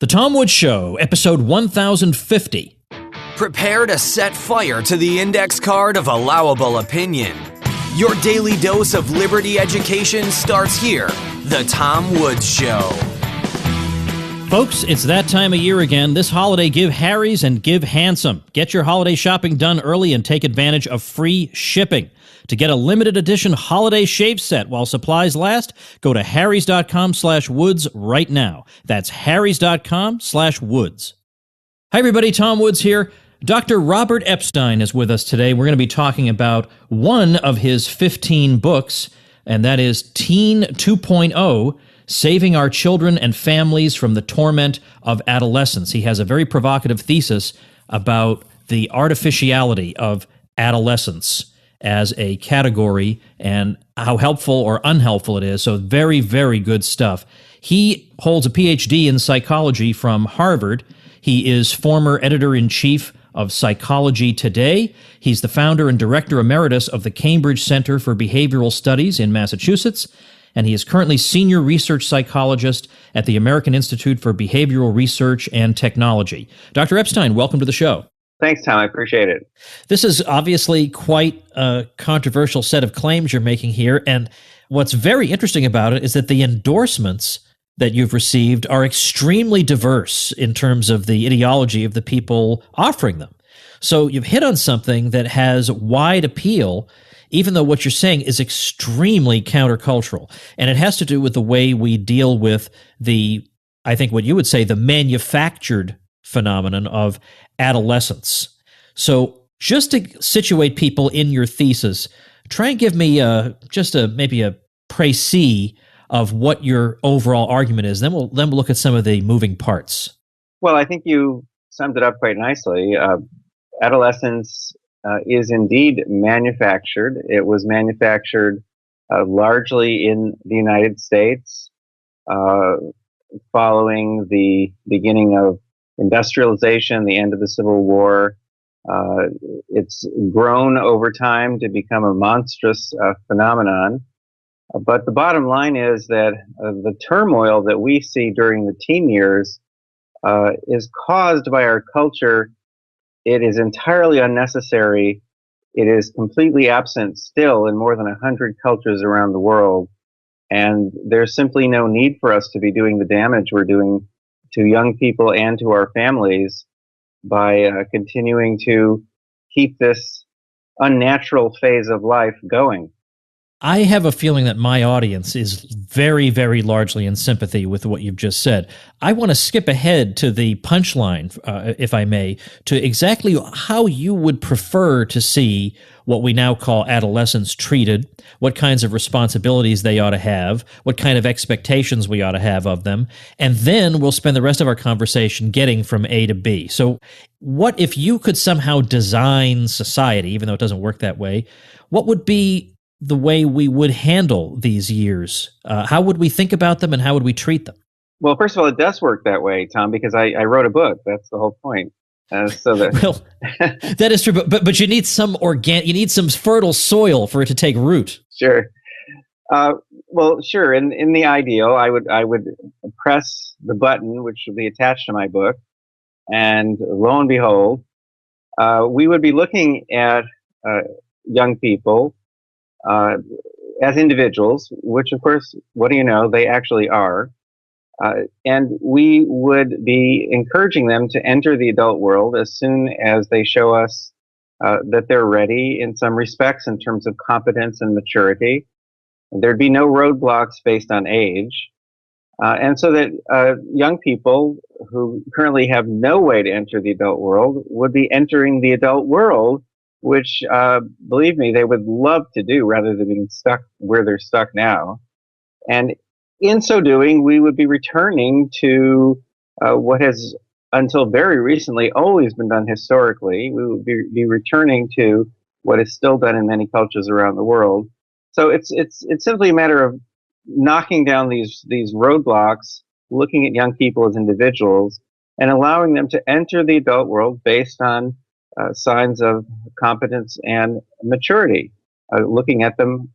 The Tom Woods Show, episode 1050. Prepare to set fire to the index card of allowable opinion. Your daily dose of liberty education starts here. The Tom Woods Show. Folks, it's that time of year again. This holiday, give Harry's and give handsome. Get your holiday shopping done early and take advantage of free shipping. To get a limited edition holiday shave set while supplies last, go to harrys.com/woods right now. That's harrys.com/woods. Hi, everybody. Tom Woods here. Dr. Robert Epstein is with us today. We're going to be talking about one of his 15 books, and that is Teen 2.0, Saving Our Children and Families from the Torment of Adolescence. He has a very provocative thesis about the artificiality of adolescence as a category and how helpful or unhelpful it is. So very, very good stuff. He holds a PhD in psychology from Harvard. He is former editor-in-chief of Psychology Today. He's the founder and director emeritus of the Cambridge Center for Behavioral Studies in Massachusetts, and he is currently senior research psychologist at the American Institute for Behavioral Research and Technology. Dr. Epstein, welcome to the show. Thanks, Tom. I appreciate it. This is obviously quite a controversial set of claims you're making here, and what's very interesting about it is that the endorsements that you've received are extremely diverse in terms of the ideology of the people offering them. So you've hit on something that has wide appeal, even though what you're saying is extremely countercultural. And it has to do with the way we deal with I think what you would say, the manufactured phenomenon of adolescence. So just to situate people in your thesis, try and give me maybe a précis of what your overall argument is. Then we'll look at some of the moving parts. Well, I think you summed it up quite nicely. Adolescence is indeed manufactured. It was manufactured largely in the United States following the beginning of industrialization, the end of the Civil War. It's grown over time to become a monstrous phenomenon. But the bottom line is that the turmoil that we see during the teen years is caused by our culture. It is entirely unnecessary. It is completely absent still in more than 100 cultures around the world. And there's simply no need for us to be doing the damage we're doing to young people and to our families by continuing to keep this unnatural phase of life going. I have a feeling that my audience is very, very largely in sympathy with what you've just said. I want to skip ahead to the punchline, if I may, to exactly how you would prefer to see what we now call adolescents treated, what kinds of responsibilities they ought to have, what kind of expectations we ought to have of them, and then we'll spend the rest of our conversation getting from A to B. So what if you could somehow design society, even though it doesn't work that way, what would be the way we would handle these years? How would we think about them and how would we treat them? Well, first of all, it does work that way, Tom, because I wrote a book. That's the whole point. Well, that is true, but you need some you need some fertile soil for it to take root. Sure. Well, sure. In the ideal, I would press the button, which would be attached to my book, and lo and behold, we would be looking at young people as individuals, which of course, what do you know, they actually are. And we would be encouraging them to enter the adult world as soon as they show us that they're ready in some respects in terms of competence and maturity. There'd be no roadblocks based on age. And so that young people who currently have no way to enter the adult world would be entering the adult world, which, believe me, they would love to do rather than being stuck where they're stuck now. And in so doing, we would be returning to what has, until very recently, always been done historically. We would be returning to what is still done in many cultures around the world. So it's simply a matter of knocking down these roadblocks, looking at young people as individuals, and allowing them to enter the adult world based on signs of competence and maturity, looking at them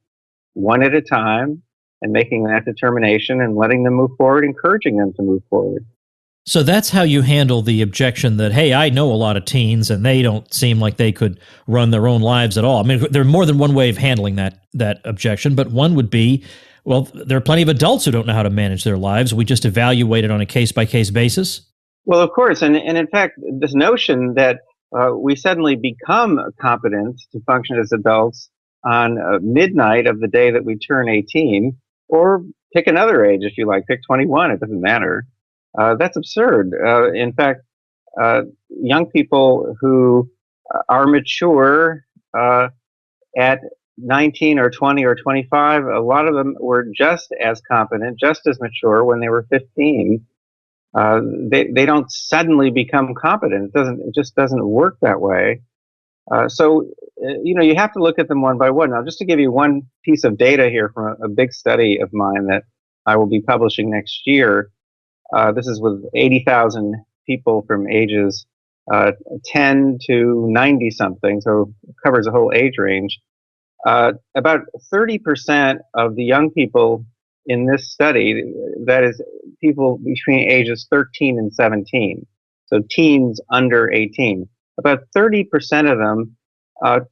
one at a time and making that determination and letting them move forward, encouraging them to move forward. So that's how you handle the objection that, hey, I know a lot of teens and they don't seem like they could run their own lives at all. I mean, there are more than one way of handling that objection, but one would be, well, there are plenty of adults who don't know how to manage their lives. We just evaluate it on a case-by-case basis. Well, of course, and in fact, this notion that we suddenly become competent to function as adults on midnight of the day that we turn 18, or pick another age if you like, pick 21, it doesn't matter. That's absurd. In fact, young people who are mature at 19 or 20 or 25, a lot of them were just as competent, just as mature when they were 15. They don't suddenly become competent. It just doesn't work that way. So you have to look at them one by one. Now, just to give you one piece of data here from a big study of mine that I will be publishing next year. This is with 80,000 people from ages 10 to 90 something, so it covers a whole age range. About 30% of the young people in this study, that is people between ages 13 and 17, so teens under 18, about 30% of them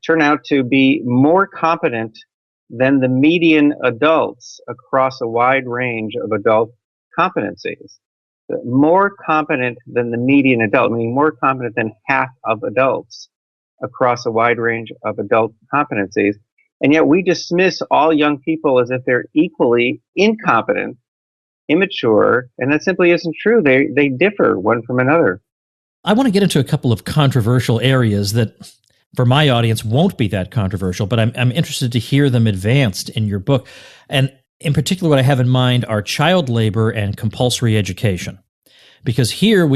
turn out to be more competent than the median adults across a wide range of adult competencies. More competent than the median adult, meaning more competent than half of adults across a wide range of adult competencies. And yet we dismiss all young people as if they're equally incompetent, immature, and that simply isn't true. They differ one from another. I want to get into a couple of controversial areas that, for my audience, won't be that controversial, but I'm interested to hear them advanced in your book. And in particular, what I have in mind are child labor and compulsory education. Because here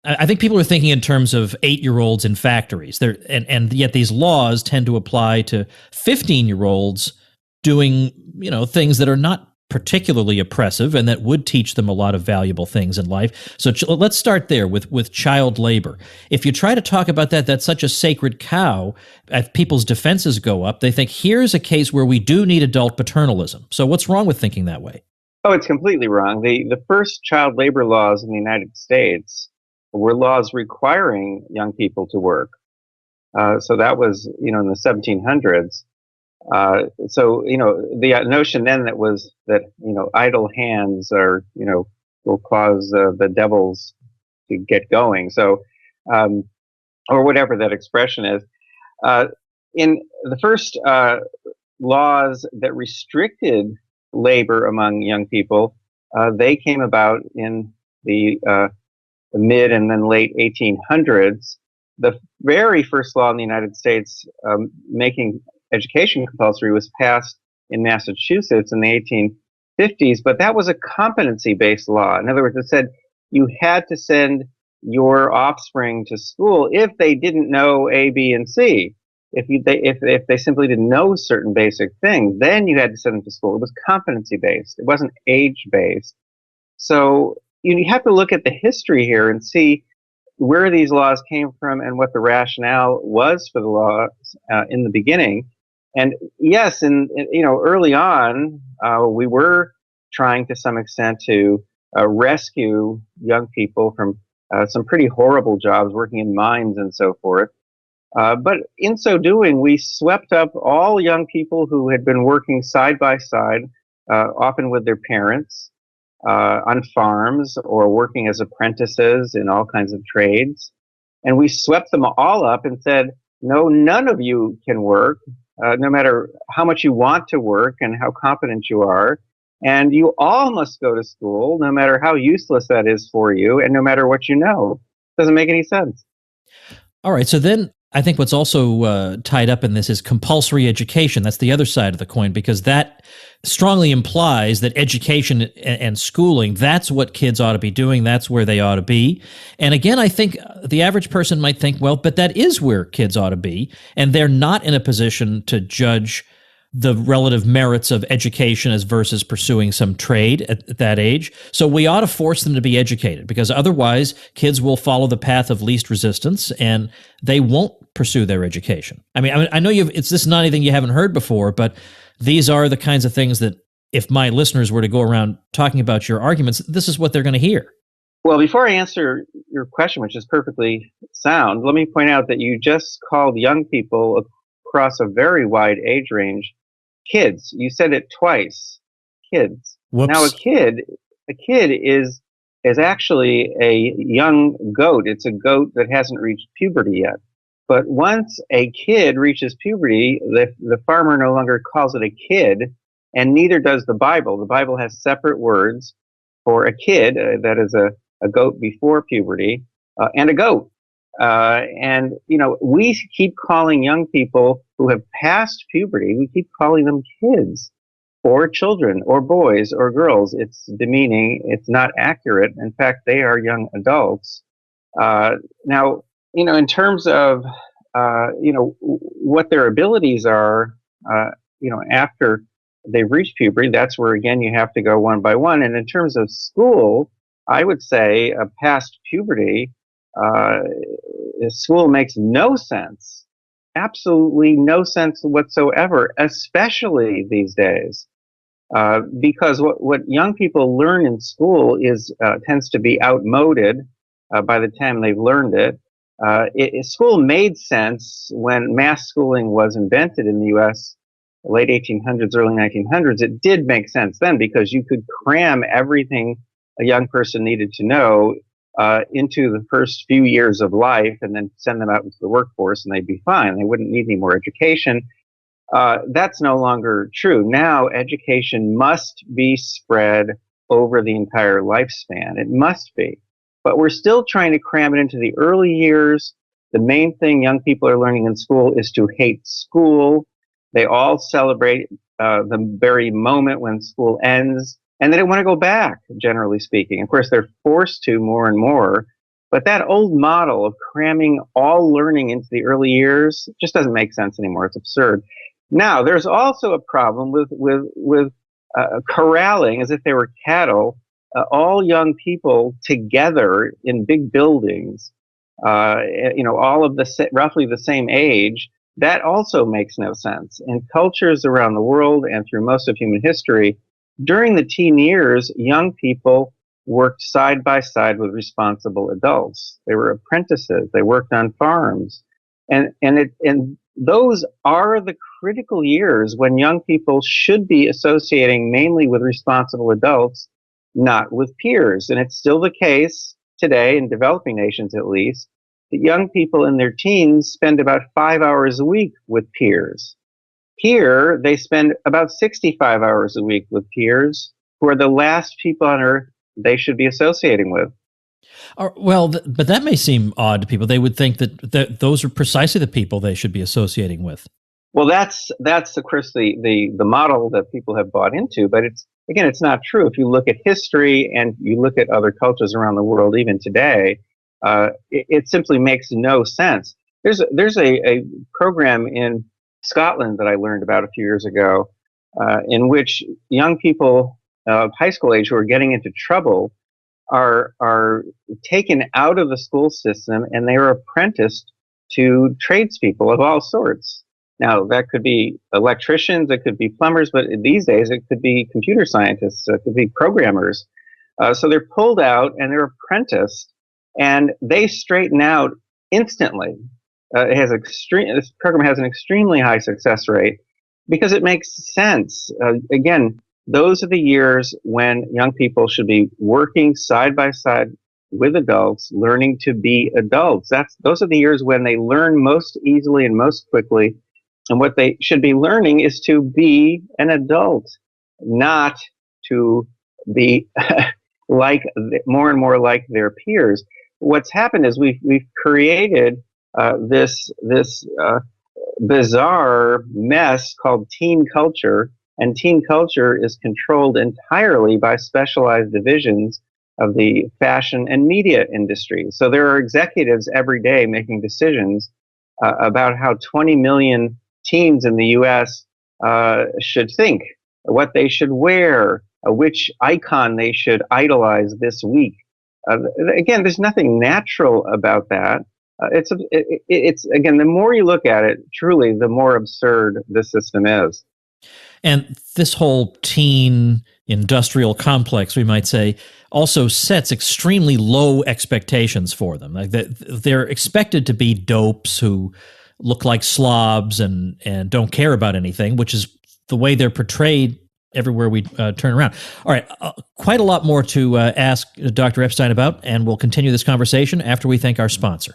I think people are thinking in terms of 8-year-olds in factories. And yet these laws tend to apply to 15-year-olds doing, things that are not particularly oppressive and that would teach them a lot of valuable things in life. So let's start there with child labor. If you try to talk about that, that's such a sacred cow. As people's defenses go up, they think here's a case where we do need adult paternalism. So what's wrong with thinking that way? Oh, it's completely wrong. The first child labor laws in the United States were laws requiring young people to work. So that was, in the 1700s. So the notion then that idle hands will cause the devils to get going. So, or whatever that expression is. In the first laws that restricted labor among young people, they came about in the mid and then late 1800s. The very first law in the United States making education compulsory was passed in Massachusetts in the 1850s, but that was a competency-based law. In other words, it said you had to send your offspring to school if they didn't know A, B, and C. If they simply didn't know certain basic things, then you had to send them to school. It was competency-based. It wasn't age-based. So you have to look at the history here and see where these laws came from and what the rationale was for the laws in the beginning. And yes, early on, we were trying to some extent to rescue young people from some pretty horrible jobs, working in mines and so forth. But in so doing, we swept up all young people who had been working side by side, often with their parents, on farms or working as apprentices in all kinds of trades. And we swept them all up and said, no, none of you can work, no matter how much you want to work and how competent you are. And you all must go to school, no matter how useless that is for you and no matter what you know. Doesn't make any sense. All right. So then I think what's also tied up in this is compulsory education. That's the other side of the coin, because that strongly implies that education and schooling, that's what kids ought to be doing. That's where they ought to be. And again, I think the average person might think, well, but that is where kids ought to be. And they're not in a position to judge the relative merits of education as versus pursuing some trade at that age. So we ought to force them to be educated, because otherwise kids will follow the path of least resistance and they won't pursue their education. I mean, I know this is not anything you haven't heard before, but these are the kinds of things that if my listeners were to go around talking about your arguments, this is what they're going to hear. Well, before I answer your question, which is perfectly sound, let me point out that you just called young people across a very wide age range kids. You said it twice, kids. Now, Whoops. a kid is actually a young goat. It's a goat that hasn't reached puberty yet. But once a kid reaches puberty, the farmer no longer calls it a kid, and neither does the Bible. The Bible has separate words for a kid, that is a goat before puberty, and a goat. And, we keep calling young people who have passed puberty, we keep calling them kids or children or boys or girls. It's demeaning. It's not accurate. In fact, they are young adults. Now, in terms of, what their abilities are, after they've reached puberty, that's where, again, you have to go one by one. And in terms of school, I would say past puberty, school makes no sense, absolutely no sense whatsoever, especially these days. Because what young people learn in school tends to be outmoded by the time they've learned it. School made sense when mass schooling was invented in the U.S. late 1800s, early 1900s. It did make sense then because you could cram everything a young person needed to know into the first few years of life and then send them out into the workforce and they'd be fine. They wouldn't need any more education. That's no longer true. Now, education must be spread over the entire lifespan. It must be. But we're still trying to cram it into the early years. The main thing young people are learning in school is to hate school. They all celebrate the very moment when school ends, and they don't want to go back, generally speaking. Of course, they're forced to more and more. But that old model of cramming all learning into the early years just doesn't make sense anymore. It's absurd. Now, there's also a problem with corralling, as if they were cattle, all young people together in big buildings, all of roughly the same age. That also makes no sense. In cultures around the world and through most of human history, during the teen years, young people worked side by side with responsible adults. They were apprentices. They worked on farms, and those are the critical years when young people should be associating mainly with responsible adults, not with peers. And it's still the case today in developing nations, at least, that young people in their teens spend about 5 hours a week with peers. Here, they spend about 65 hours a week with peers who are the last people on earth they should be associating with. But that may seem odd to people. They would think that those are precisely the people they should be associating with. Well, that's of course the model that people have bought into, but it's not true. If you look at history and you look at other cultures around the world, even today, it simply makes no sense. There's a program in Scotland that I learned about a few years ago, in which young people of high school age who are getting into trouble are taken out of the school system and they are apprenticed to tradespeople of all sorts. Now, that could be electricians, it could be plumbers, but these days it could be computer scientists, it could be programmers. So they're pulled out and they're apprenticed, and they straighten out instantly. This program has an extremely high success rate because it makes sense. Again, those are the years when young people should be working side by side with adults, learning to be adults. Those are the years when they learn most easily and most quickly. And what they should be learning is to be an adult, not to be more and more like their peers. What's happened is we've created this bizarre mess called teen culture, and teen culture is controlled entirely by specialized divisions of the fashion and media industry. So there are executives every day making decisions about how 20 million teens in the U.S. Should think, what they should wear, which icon they should idolize this week. Again, there's nothing natural about that. It's again, the more you look at it, truly, the more absurd the system is. And this whole teen industrial complex, we might say, also sets extremely low expectations for them. Like they're expected to be dopes who look like slobs and don't care about anything, which is the way they're portrayed everywhere we turn around. All right, quite a lot more to ask Dr. Epstein about, and we'll continue this conversation after we thank our sponsor.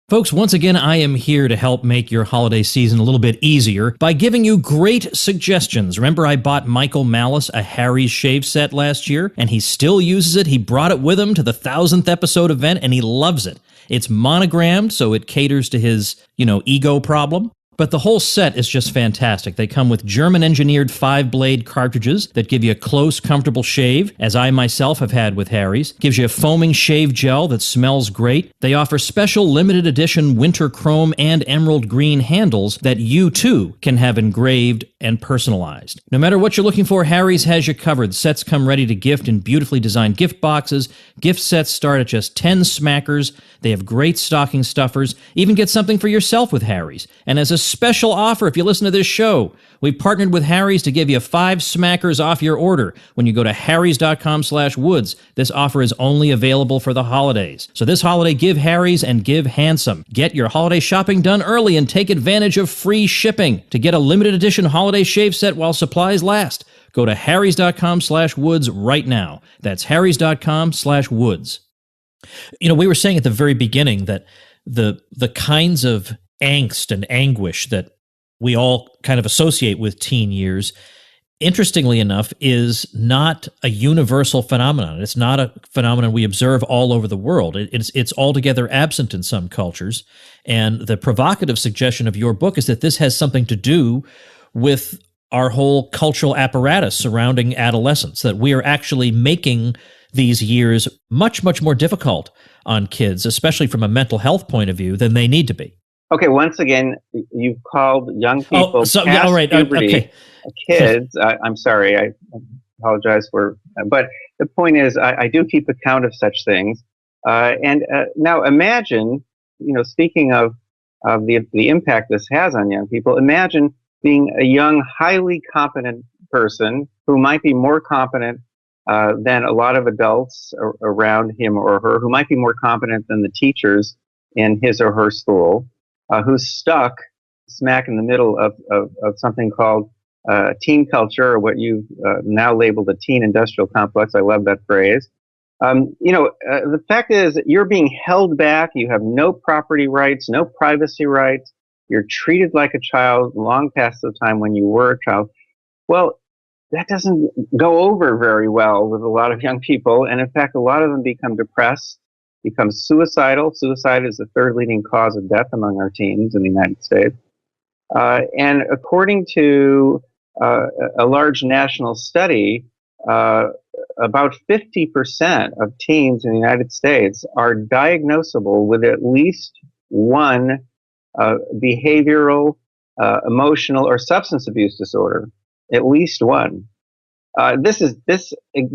Folks, once again, I am here to help make your holiday season a little bit easier by giving you great suggestions. Remember, I bought Michael Malice a Harry's shave set last year, and he still uses it. He brought it with him to the 1000th episode event, and he loves it. It's monogrammed, so it caters to his, ego problem. But the whole set is just fantastic. They come with German-engineered 5-blade cartridges that give you a close, comfortable shave, as I myself have had with Harry's. Gives you a foaming shave gel that smells great. They offer special limited edition winter chrome and emerald green handles that you, too, can have engraved and personalized. No matter what you're looking for, Harry's has you covered. Sets come ready to gift in beautifully designed gift boxes. Gift sets start at just 10 smackers. They have great stocking stuffers. Even get something for yourself with Harry's. And as a special offer, if you listen to this show, we've partnered with Harry's to give you 5 smackers off your order when you go to harrys.com/woods. This offer is only available for the holidays. So this holiday, give Harry's and give handsome. Get your holiday shopping done early and take advantage of free shipping. To get a limited edition holiday shave set while supplies last, go to harrys.com/woods right now. That's harrys.com/woods. We were saying at the very beginning that the kinds of angst and anguish that we all kind of associate with teen years, interestingly enough, is not a universal phenomenon. It's not a phenomenon we observe all over the world. It's altogether absent in some cultures. And the provocative suggestion of your book is that this has something to do with our whole cultural apparatus surrounding adolescence, that we are actually making these years much, much more difficult on kids, especially from a mental health point of view, than they need to be. Okay, once again, you've called young people past all right, puberty okay. Kids. I'm sorry, I apologize but the point is, I do keep account of such things. And now imagine, speaking of the impact this has on young people, imagine being a young, highly competent person who might be more competent than a lot of adults around him or her, who might be more competent than the teachers in his or her school, who's stuck smack in the middle of something called teen culture, or what you've now labeled a teen industrial complex. I love that phrase. The fact is that you're being held back. You have no property rights, no privacy rights. You're treated like a child long past the time when you were a child. Well, that doesn't go over very well with a lot of young people. And in fact, a lot of them become depressed, become suicidal. Suicide is the third leading cause of death among our teens in the United States. And according to a large national study, about 50% of teens in the United States are diagnosable with at least one behavioral, emotional, or substance abuse disorder. At least one. This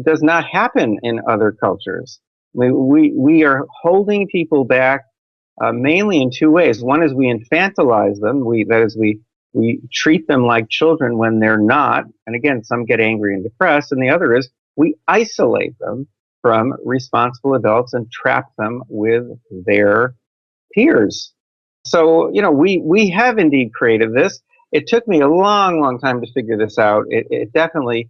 does not happen in other cultures. We are holding people back mainly in two ways. One is we infantilize them. We treat them like children when they're not. And again, some get angry and depressed. And the other is we isolate them from responsible adults and trap them with their peers. So, we have indeed created this. It took me a long, long time to figure this out. It definitely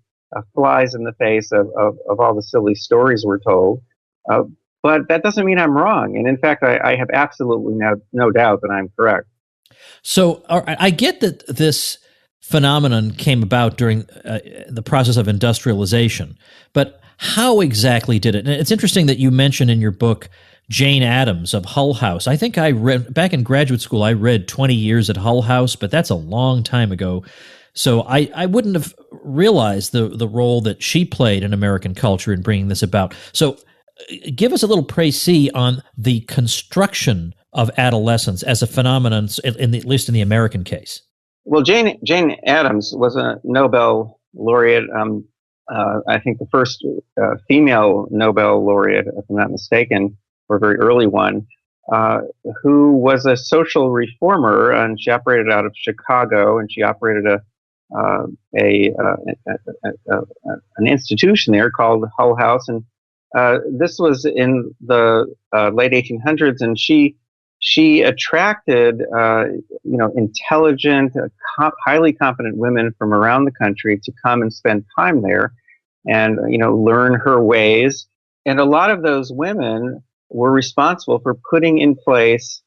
flies in the face of all the silly stories we're told. But that doesn't mean I'm wrong. And in fact, I have absolutely no doubt that I'm correct. So I get that this phenomenon came about during the process of industrialization, but how exactly did it? And it's interesting that you mentioned in your book Jane Addams of Hull House. I think I read, back in graduate school, I read 20 Years at Hull House, but that's a long time ago. So I wouldn't have realized the role that she played in American culture in bringing this about. So give us a little précis on the construction of adolescence as a phenomenon, at least in the American case. Well, Jane Addams was a Nobel laureate. I think the first female Nobel laureate, if I'm not mistaken, or a very early one, who was a social reformer, and she operated out of Chicago, and she operated an institution there called Hull House, and this was in the late 1800s, and she attracted intelligent, highly competent women from around the country to come and spend time there, and learn her ways. And a lot of those women were responsible for putting in place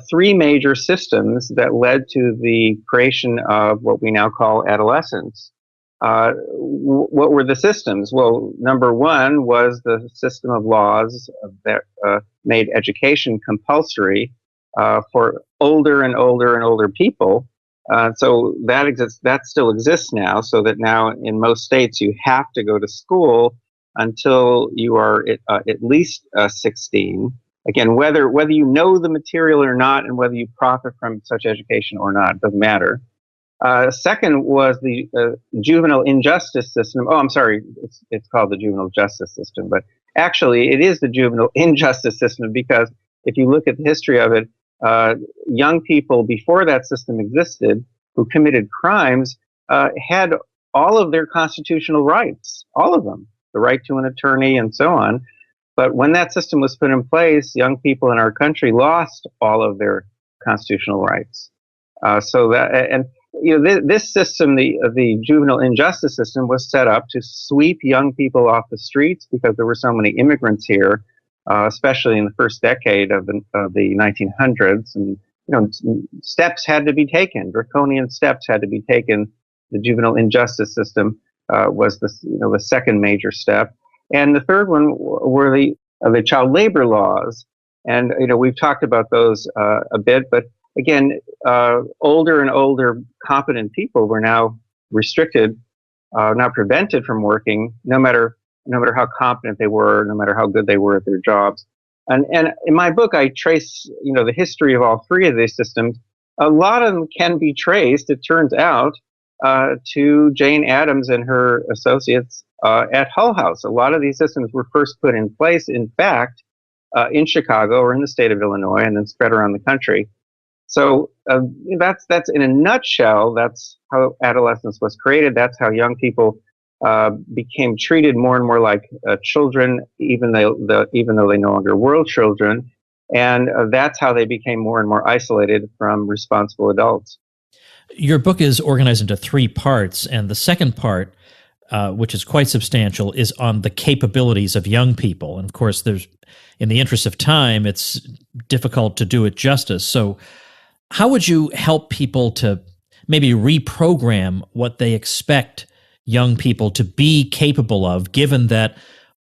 three major systems that led to the creation of what we now call adolescence. What were the systems? Well, number one was the system of laws that made education compulsory for older and older and older people. So that exists. That still exists now. So that now in most states you have to go to school until you are at least 16. Again, whether you know the material or not, and whether you profit from such education or not, doesn't matter. Second was the juvenile injustice system. Oh, I'm sorry, it's called the juvenile justice system, but actually it is the juvenile injustice system, because if you look at the history of it, young people before that system existed who committed crimes had all of their constitutional rights, all of them, the right to an attorney and so on. But when that system was put in place, young people in our country lost all of their constitutional rights. This system, the juvenile injustice system, was set up to sweep young people off the streets because there were so many immigrants here, especially in the first decade of the 1900s. And steps had to be taken, draconian steps had to be taken. The juvenile injustice system was the second major step, and the third one were the child labor laws. And we've talked about those a bit, but again, older and older competent people were now restricted, now prevented from working, no matter how competent they were, no matter how good they were at their jobs. And in my book, I trace the history of all three of these systems. A lot of them can be traced, it turns out, to Jane Addams and her associates at Hull House. A lot of these systems were first put in place, in fact, in Chicago or in the state of Illinois, and then spread around the country. So that's in a nutshell. That's how adolescence was created. That's how young people became treated more and more like children, even though they no longer were children. And that's how they became more and more isolated from responsible adults. Your book is organized into three parts, and the second part, which is quite substantial, is on the capabilities of young people. And of course, in the interest of time, it's difficult to do it justice. So how would you help people to maybe reprogram what they expect young people to be capable of, given that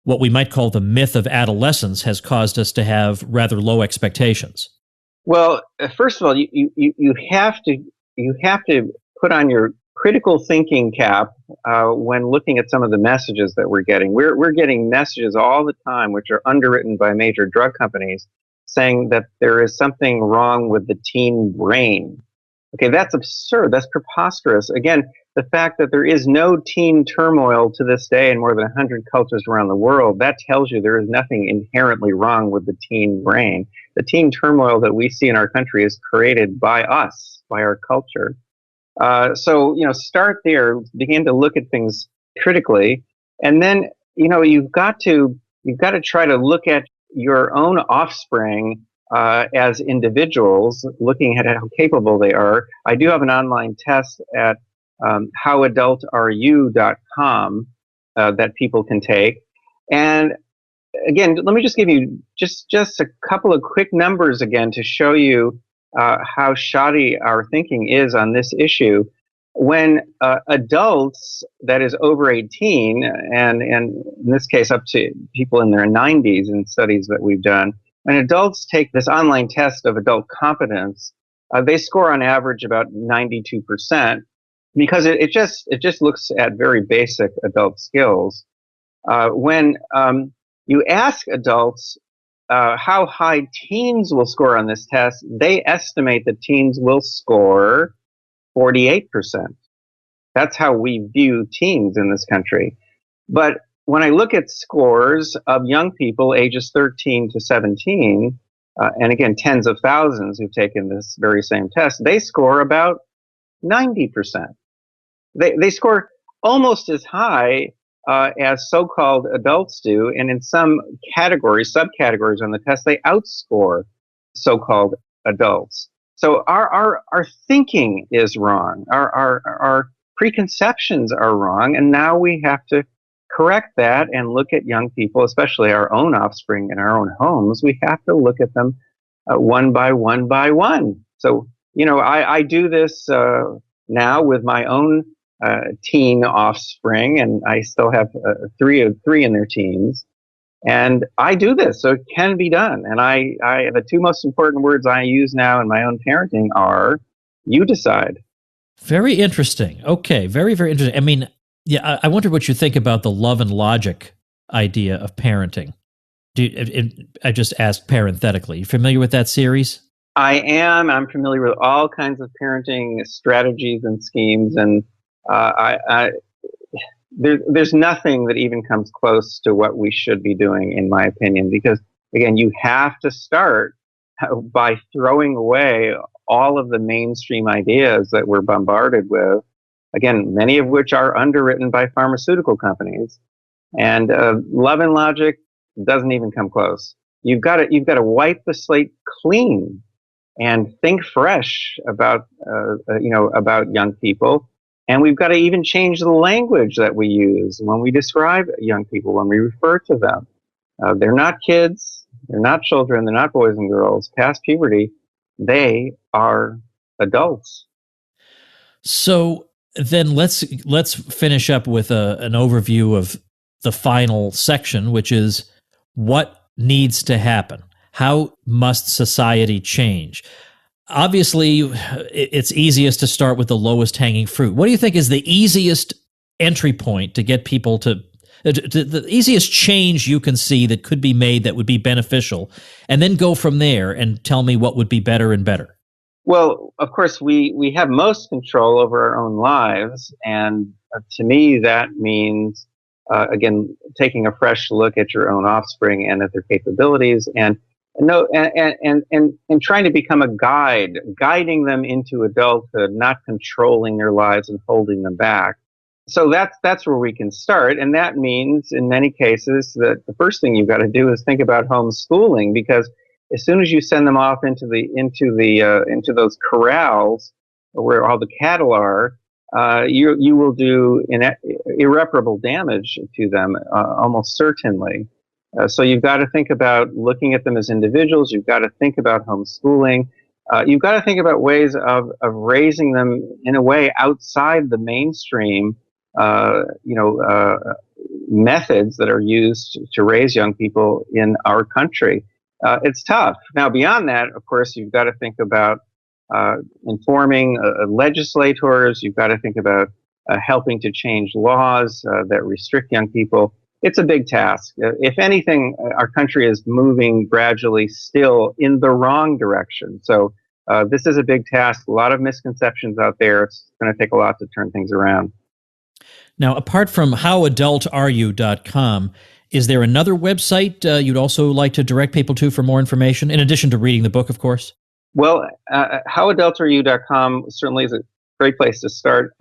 what we might call the myth of adolescence has caused us to have rather low expectations? Well, first of all, you have to put on your critical thinking cap when looking at some of the messages that we're getting. We're getting messages all the time which are underwritten by major drug companies saying that there is something wrong with the teen brain. Okay, that's absurd. That's preposterous. Again, the fact that there is no teen turmoil to this day in more than 100 cultures around the world, that tells you there is nothing inherently wrong with the teen brain. The teen turmoil that we see in our country is created by us, by our culture. So start there, begin to look at things critically, and then you've got to try to look at your own offspring as individuals, looking at how capable they are. I do have an online test at howadultareyou.com that people can take. And again, let me just give you just a couple of quick numbers again to show you how shoddy our thinking is on this issue. When adults, that is over 18, and in this case up to people in their 90s in studies that we've done, when adults take this online test of adult competence, they score on average about 92%, because it just looks at very basic adult skills. When you ask adults how high teens will score on this test, they estimate that teens will score 48%. That's how we view teens in this country. But when I look at scores of young people ages 13 to 17, and again, tens of thousands who've taken this very same test, they score about 90%. They score almost as high as so-called adults do, and in some categories, subcategories on the test, they outscore so-called adults. So our thinking is wrong. Our preconceptions are wrong, and now we have to correct that and look at young people, especially our own offspring in our own homes. We have to look at them one by one by one. So, I do this now with my own teen offspring, and I still have three in their teens. And I do this, so it can be done. And the two most important words I use now in my own parenting are, you decide. Very interesting. Okay, very, very interesting. I mean, yeah, I wonder what you think about the love and logic idea of parenting. I just asked parenthetically. You familiar with that series? I am. I'm familiar with all kinds of parenting strategies and schemes, and there's nothing that even comes close to what we should be doing, in my opinion, because, again, you have to start by throwing away all of the mainstream ideas that we're bombarded with, again, many of which are underwritten by pharmaceutical companies. And love and logic doesn't even come close. You've got to wipe the slate clean and think fresh about young people. And we've got to even change the language that we use when we describe young people, when we refer to them. They're not kids, they're not children, they're not boys and girls past puberty. They are adults. So then let's finish up with an overview of the final section, which is what needs to happen. How must society change? Obviously, it's easiest to start with the lowest hanging fruit. What do you think is the easiest entry point to get people to the easiest change you can see that could be made that would be beneficial, and then go from there and tell me what would be better and better? Well, of course, we have most control over our own lives, and to me, that means again taking a fresh look at your own offspring and at their capabilities, and trying to become a guiding them into adulthood, not controlling their lives and holding them back. So that's where we can start, and that means in many cases that the first thing you've got to do is think about homeschooling, because as soon as you send them off into those corrals where all the cattle are, you will do irreparable damage to them, almost certainly. So you've got to think about looking at them as individuals. You've got to think about homeschooling. You've got to think about ways of raising them in a way outside the mainstream, methods that are used to raise young people in our country. It's tough. Now, beyond that, of course, you've got to think about informing legislators. You've got to think about helping to change laws that restrict young people. It's a big task. If anything, our country is moving gradually still in the wrong direction. So this is a big task. A lot of misconceptions out there. It's going to take a lot to turn things around. Now, apart from howadultareyou.com, is there another website you'd also like to direct people to for more information, in addition to reading the book, of course? Well, howadultareyou.com certainly is a great place to start.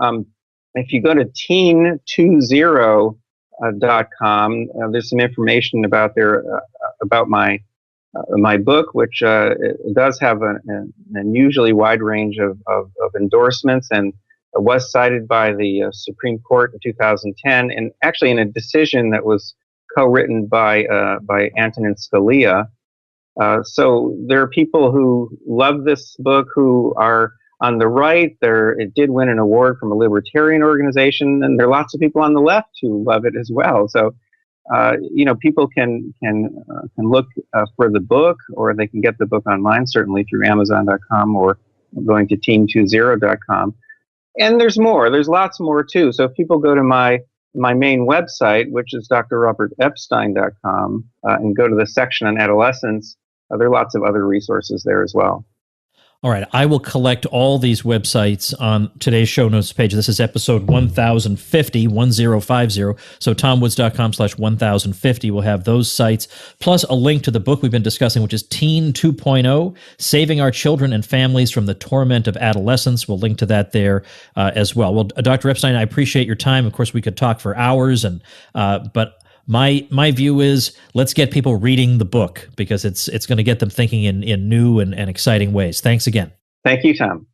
If you go to teen20.com, there's some information about my book, which it does have an unusually wide range of endorsements, and was cited by the Supreme Court in 2010, and actually in a decision that was co-written by Antonin Scalia. So there are people who love this book who are on the right. It did win an award from a libertarian organization, and there are lots of people on the left who love it as well. So, people can look for the book, or they can get the book online, certainly through Amazon.com or going to teen20.com. And there's more. There's lots more too. So if people go to my main website, which is drrobertepstein.com, and go to the section on adolescence, there are lots of other resources there as well. All right, I will collect all these websites on today's show notes page. This is episode 1050, 1050. So tomwoods.com/1050 will have those sites, plus a link to the book we've been discussing, which is Teen 2.0, Saving Our Children and Families from the Torment of Adolescence. We'll link to that there as well. Well, Dr. Epstein, I appreciate your time. Of course, we could talk for hours, but my view is let's get people reading the book because it's going to get them thinking in new and exciting ways. Thanks again. Thank you, Tom.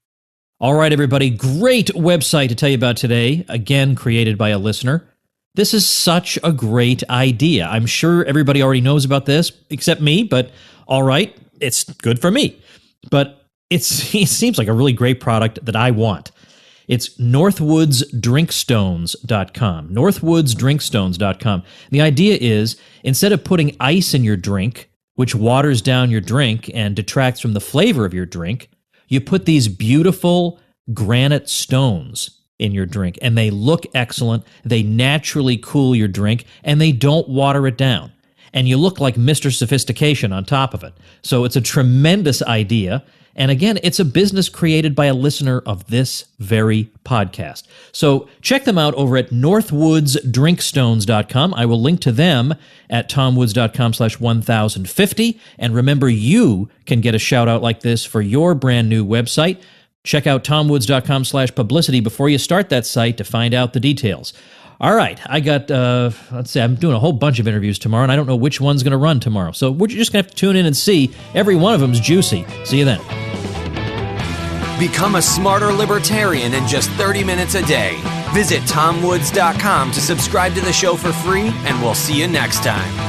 All right, everybody. Great website to tell you about today. Again, created by a listener. This is such a great idea. I'm sure everybody already knows about this except me, but all right, it's good for me. But it seems like a really great product that I want. It's northwoodsdrinkstones.com. Northwoodsdrinkstones.com. The idea is instead of putting ice in your drink, which waters down your drink and detracts from the flavor of your drink, you put these beautiful granite stones in your drink, and they look excellent. They naturally cool your drink, and they don't water it down. And you look like Mr. Sophistication on top of it. So it's a tremendous idea. And again, it's a business created by a listener of this very podcast. So check them out over at northwoodsdrinkstones.com. I will link to them at tomwoods.com/1050. And remember, you can get a shout out like this for your brand new website. Check out tomwoods.com/publicity before you start that site to find out the details. All right, I got, let's see, I'm doing a whole bunch of interviews tomorrow, and I don't know which one's going to run tomorrow. So we're just going to have to tune in and see. Every one of them's juicy. See you then. Become a smarter libertarian in just 30 minutes a day. Visit tomwoods.com to subscribe to the show for free, and we'll see you next time.